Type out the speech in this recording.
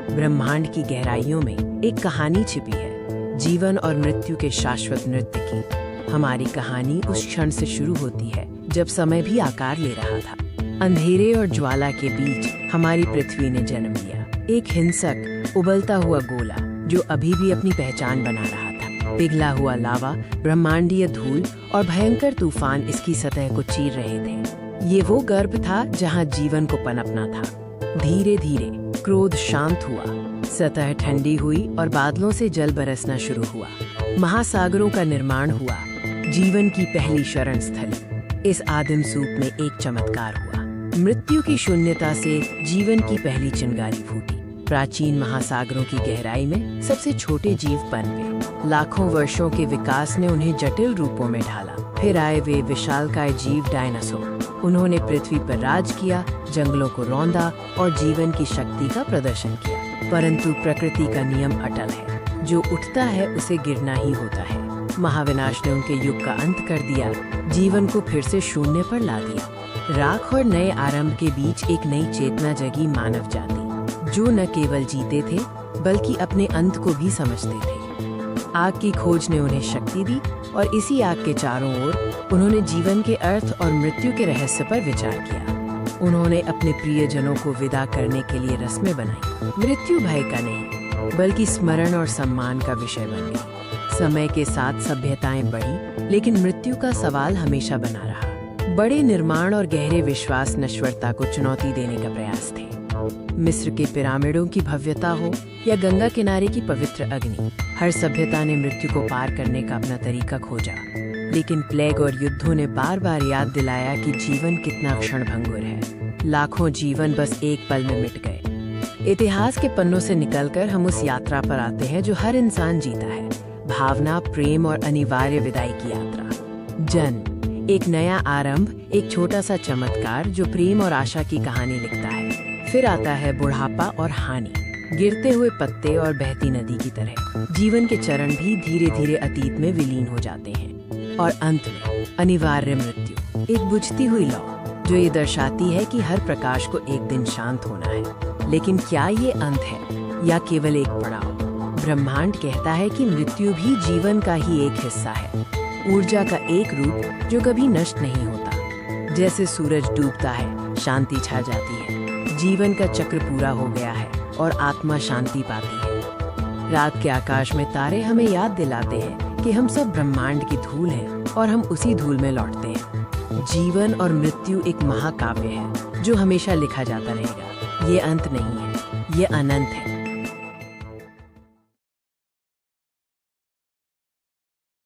ब्रह्मांड की गहराइयों में एक कहानी छिपी है, जीवन और मृत्यु के शाश्वत नृत्य की। हमारी कहानी उस क्षण से शुरू होती है जब समय भी आकार ले रहा था। अंधेरे और ज्वाला के बीच हमारी पृथ्वी ने जन्म लिया, एक हिंसक उबलता हुआ गोला जो अभी भी अपनी पहचान बना रहा था। पिघला हुआ लावा, ब्रह्मांडीय धूल और भयंकर तूफान इसकी सतह को चीर रहे थे। ये वो गर्भ था जहाँ जीवन को पनपना था। धीरे धीरे क्रोध शांत हुआ, सतह ठंडी हुई और बादलों से जल बरसना शुरू हुआ। महासागरों का निर्माण हुआ, जीवन की पहली शरण स्थली। इस आदिम सूप में एक चमत्कार हुआ। मृत्यु की शून्यता से जीवन की पहली चिंगारी फूटी। प्राचीन महासागरों की गहराई में सबसे छोटे जीव पनपे। लाखों वर्षों के विकास ने उन्हें जटिल रूपों में ढाला। फिर आए वे विशालकाय जीव, डायनासोर। उन्होंने पृथ्वी पर राज किया, जंगलों को रौंदा और जीवन की शक्ति का प्रदर्शन किया। परंतु प्रकृति का नियम अटल है, जो उठता है उसे गिरना ही होता है। महाविनाश ने उनके युग का अंत कर दिया, जीवन को फिर से शून्य पर ला दिया। राख और नए आरंभ के बीच एक नई चेतना जगी, मानव जाति, जो न केवल जीते थे बल्कि अपने अंत को भी समझते थे। आग की खोज ने उन्हें शक्ति दी और इसी आग के चारों ओर उन्होंने जीवन के अर्थ और मृत्यु के रहस्य पर विचार किया। उन्होंने अपने प्रियजनों को विदा करने के लिए रस्में बनाई। मृत्यु भय का नहीं बल्कि स्मरण और सम्मान का विषय बन गई। समय के साथ सभ्यताएं बढ़ी, लेकिन मृत्यु का सवाल हमेशा बना रहा। बड़े निर्माण और गहरे विश्वास नश्वरता को चुनौती देने का प्रयास थे। मिस्र के पिरामिडों की भव्यता हो या गंगा किनारे की पवित्र अग्नि, हर सभ्यता ने मृत्यु को पार करने का अपना तरीका खोजा। लेकिन प्लेग और युद्धों ने बार बार याद दिलाया कि जीवन कितना क्षणभंगुर है। लाखों जीवन बस एक पल में मिट गए। इतिहास के पन्नों से निकलकर हम उस यात्रा पर आते हैं जो हर इंसान जीता है, भावना, प्रेम और अनिवार्य विदाई की यात्रा। जन्म, एक नया आरंभ, एक छोटा सा चमत्कार जो प्रेम और आशा की कहानी लिखता है। फिर आता है बुढ़ापा और हानि, गिरते हुए पत्ते और बहती नदी की तरह। जीवन के चरण भी धीरे धीरे अतीत में विलीन हो जाते हैं। और अंत में अनिवार्य मृत्यु, एक बुझती हुई लौ जो ये दर्शाती है कि हर प्रकाश को एक दिन शांत होना है। लेकिन क्या ये अंत है या केवल एक पड़ाव? ब्रह्मांड कहता है कि मृत्यु भी जीवन का ही एक हिस्सा है, ऊर्जा का एक रूप जो कभी नष्ट नहीं होता। जैसे सूरज डूबता है, शांति छा जाती है, जीवन का चक्र पूरा हो गया है और आत्मा शांति पाती है। रात के आकाश में तारे हमें याद दिलाते हैं कि हम सब ब्रह्मांड की धूल हैं और हम उसी धूल में लौटते हैं। जीवन और मृत्यु एक महाकाव्य है जो हमेशा लिखा जाता रहेगा। ये अंत नहीं है, ये अनंत है।